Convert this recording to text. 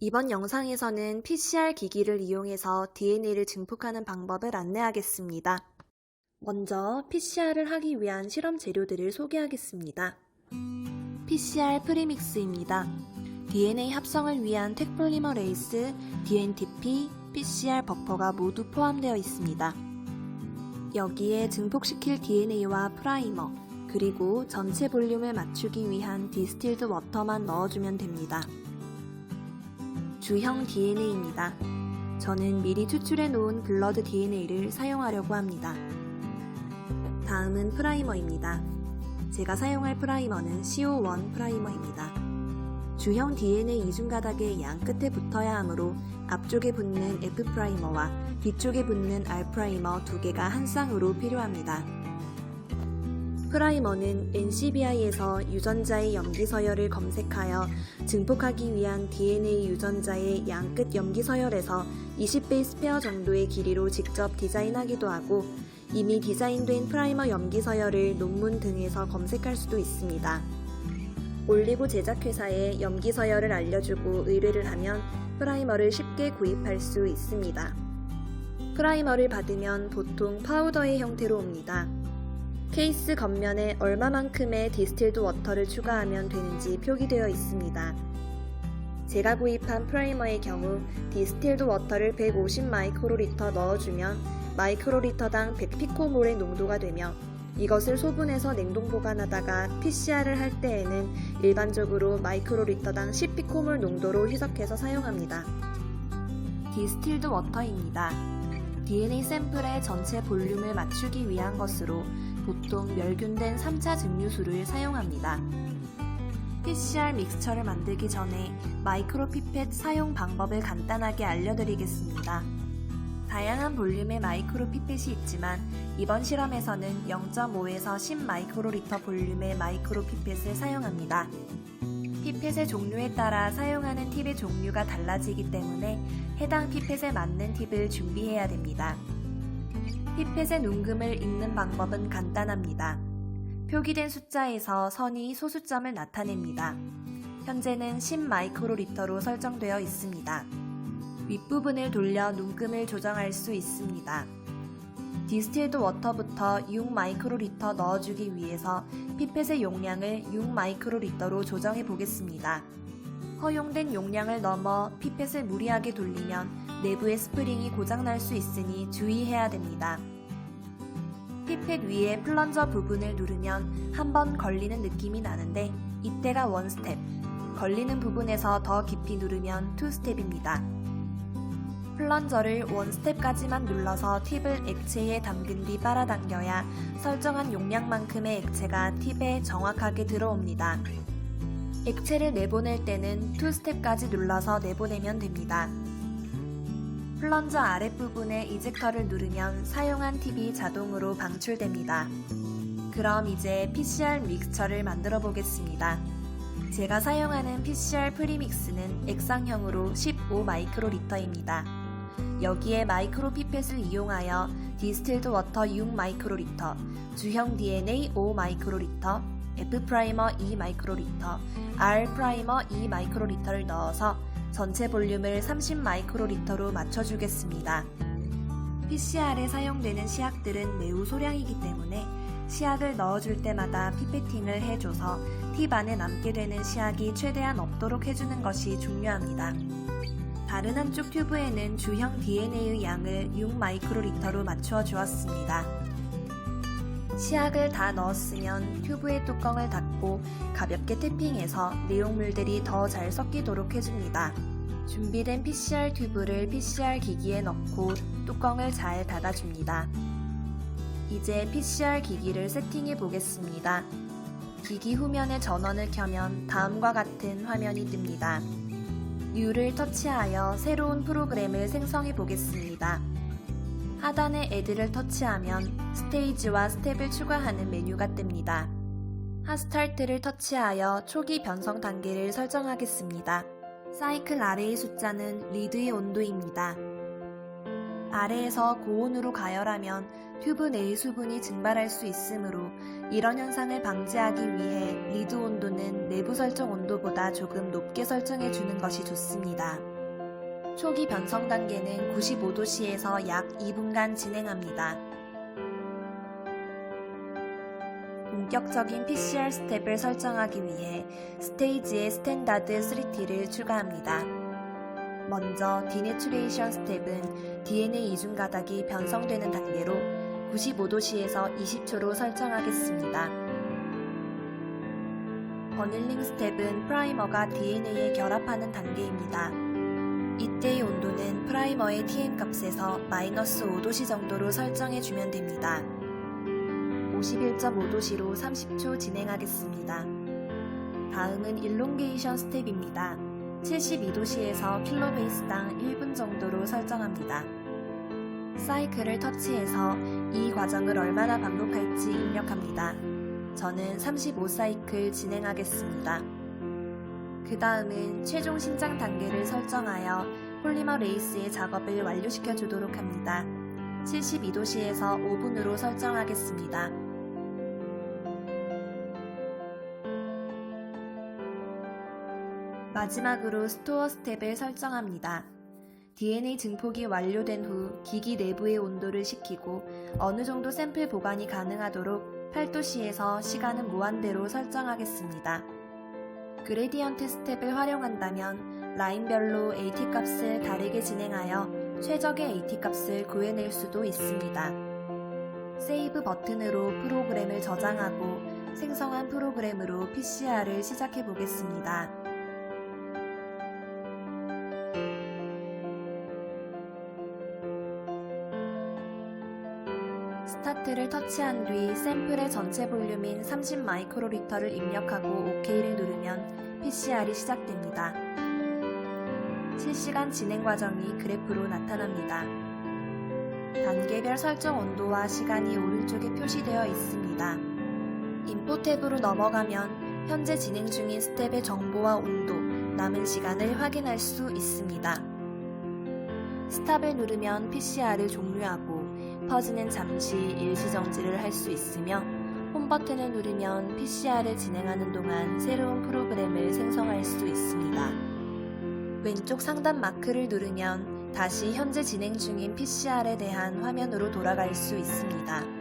이번 영상에서는 PCR 기기를 이용해서 DNA를 증폭하는 방법을 안내하겠습니다. 먼저 PCR을 하기 위한 실험 재료들을 소개하겠습니다. PCR 프리믹스입니다. DNA 합성을 위한 택폴리머레이스, DNTP, PCR 버퍼가 모두 포함되어 있습니다. 여기에 증폭시킬 DNA와 프라이머, 그리고 전체 볼륨을 맞추기 위한 디스틸드 워터만 넣어주면 됩니다. 주형 DNA입니다. 저는 미리 추출해 놓은 블러드 DNA를 사용하려고 합니다. 다음은 프라이머입니다. 제가 사용할 프라이머는 CO1 프라이머입니다. 주형 DNA 이중 가닥의 양 끝에 붙어야 하므로 앞쪽에 붙는 F 프라이머와 뒤쪽에 붙는 R 프라이머 두 개가 한 쌍으로 필요합니다. 프라이머는 NCBI에서 유전자의 염기 서열을 검색하여 증폭하기 위한 DNA 유전자의 양 끝 염기 서열에서 20베이스 페어 정도의 길이로 직접 디자인하기도 하고 이미 디자인된 프라이머 염기 서열을 논문 등에서 검색할 수도 있습니다. 올리고 제작회사에 염기 서열을 알려주고 의뢰를 하면 프라이머를 쉽게 구입할 수 있습니다. 프라이머를 받으면 보통 파우더의 형태로 옵니다. 케이스 겉면에 얼마만큼의 디스틸드 워터를 추가하면 되는지 표기되어 있습니다. 제가 구입한 프라이머의 경우 디스틸드 워터를 150 마이크로리터 넣어주면 마이크로리터당 100피코몰의 농도가 되며 이것을 소분해서 냉동 보관하다가 PCR을 할 때에는 일반적으로 마이크로리터당 10피코몰 농도로 희석해서 사용합니다. 디스틸드 워터입니다. DNA 샘플의 전체 볼륨을 맞추기 위한 것으로 보통 멸균된 3차 증류수를 사용합니다. PCR 믹스처를 만들기 전에 마이크로 피펫 사용 방법을 간단하게 알려드리겠습니다. 다양한 볼륨의 마이크로 피펫이 있지만 이번 실험에서는 0.5에서 10 마이크로리터 볼륨의 마이크로 피펫을 사용합니다. 피펫의 종류에 따라 사용하는 팁의 종류가 달라지기 때문에 해당 피펫에 맞는 팁을 준비해야 됩니다. 피펫의 눈금을 읽는 방법은 간단합니다. 표기된 숫자에서 선이 소수점을 나타냅니다. 현재는 10 마이크로리터로 설정되어 있습니다. 윗부분을 돌려 눈금을 조정할 수 있습니다. 디스틸드 워터부터 6 마이크로리터 넣어주기 위해서 피펫의 용량을 6 마이크로리터로 조정해 보겠습니다. 허용된 용량을 넘어 피펫을 무리하게 돌리면 내부의 스프링이 고장날 수 있으니 주의해야 됩니다. 피펫 위에 플런저 부분을 누르면 한 번 걸리는 느낌이 나는데 이때가 1스텝, 걸리는 부분에서 더 깊이 누르면 2스텝입니다. 플런저를 1스텝까지만 눌러서 팁을 액체에 담근 뒤 빨아당겨야 설정한 용량만큼의 액체가 팁에 정확하게 들어옵니다. 액체를 내보낼 때는 2스텝까지 눌러서 내보내면 됩니다. 플런저 아랫부분에 이젝터를 누르면 사용한 팁이 자동으로 방출됩니다. 그럼 이제 PCR 믹스처를 만들어 보겠습니다. 제가 사용하는 PCR 프리믹스는 액상형으로 15 마이크로리터입니다. 여기에 마이크로 피펫을 이용하여 디스틸드 워터 6 마이크로리터, 주형 DNA 5 마이크로리터, F 프라이머 2 마이크로리터, R 프라이머 2 마이크로리터를 넣어서 전체 볼륨을 30 마이크로리터로 맞춰주겠습니다. PCR에 사용되는 시약들은 매우 소량이기 때문에 시약을 넣어줄 때마다 피페팅을 해줘서 팁 안에 남게 되는 시약이 최대한 없도록 해주는 것이 중요합니다. 다른 한쪽 튜브에는 주형 DNA의 양을 6 마이크로리터로 맞추어 주었습니다. 시약을 다 넣었으면 튜브의 뚜껑을 닫고 가볍게 탭핑해서 내용물들이 더 잘 섞이도록 해줍니다. 준비된 PCR 튜브를 PCR 기기에 넣고 뚜껑을 잘 닫아줍니다. 이제 PCR 기기를 세팅해 보겠습니다. 기기 후면의 전원을 켜면 다음과 같은 화면이 뜹니다. U를 터치하여 새로운 프로그램을 생성해 보겠습니다. 하단에 Add를 터치하면 스테이지와 스텝을 추가하는 메뉴가 뜹니다. 핫스타트를 터치하여 초기 변성 단계를 설정하겠습니다. 사이클 아래의 숫자는 리드의 온도입니다. 아래에서 고온으로 가열하면 튜브 내의 수분이 증발할 수 있으므로 이런 현상을 방지하기 위해 리드 온도는 내부 설정 온도보다 조금 높게 설정해 주는 것이 좋습니다. 초기 변성 단계는 95도씨에서 약 2분간 진행합니다. 본격적인 PCR 스텝을 설정하기 위해 스테이지에 스탠다드 3T를 추가합니다. 먼저 디내추레이션 스텝은 DNA 이중 가닥이 변성되는 단계로 95도씨에서 20초로 설정하겠습니다. 버닐링 스텝은 프라이머가 DNA에 결합하는 단계입니다. 이때의 온도는 프라이머의 TM 값에서 마이너스 5도씨 정도로 설정해주면 됩니다. 51.5도씨로 30초 진행하겠습니다. 다음은 일롱게이션 스텝입니다. 72도씨에서 킬로베이스당 1분 정도로 설정합니다. 사이클을 터치해서 이 과정을 얼마나 반복할지 입력합니다. 저는 35사이클 진행하겠습니다. 그 다음은 최종 신장 단계를 설정하여 폴리머레이스의 작업을 완료시켜 주도록 합니다. 72도씨에서 5분으로 설정하겠습니다. 마지막으로 스토어 스텝을 설정합니다. DNA 증폭이 완료된 후 기기 내부의 온도를 식히고 어느 정도 샘플 보관이 가능하도록 8도씨에서 시간은 무한대로 설정하겠습니다. 그레디언트 스텝을 활용한다면 라인별로 AT 값을 다르게 진행하여 최적의 AT 값을 구해낼 수도 있습니다. 세이브 버튼으로 프로그램을 저장하고 생성한 프로그램으로 PCR을 시작해 보겠습니다. 스타트를 터치한 뒤 샘플의 전체 볼륨인 30 마이크로리터를 입력하고 OK를 누르면 PCR이 시작됩니다. 실시간 진행 과정이 그래프로 나타납니다. 단계별 설정 온도와 시간이 오른쪽에 표시되어 있습니다. 인포 탭으로 넘어가면 현재 진행 중인 스텝의 정보와 온도, 남은 시간을 확인할 수 있습니다. 스탑을 누르면 PCR을 종료하고 퍼즈는 잠시 일시정지를 할 수 있으며 홈 버튼을 누르면 PCR을 진행하는 동안 새로운 프로그램을 생성할 수 있습니다. 왼쪽 상단 마크를 누르면 다시 현재 진행 중인 PCR에 대한 화면으로 돌아갈 수 있습니다.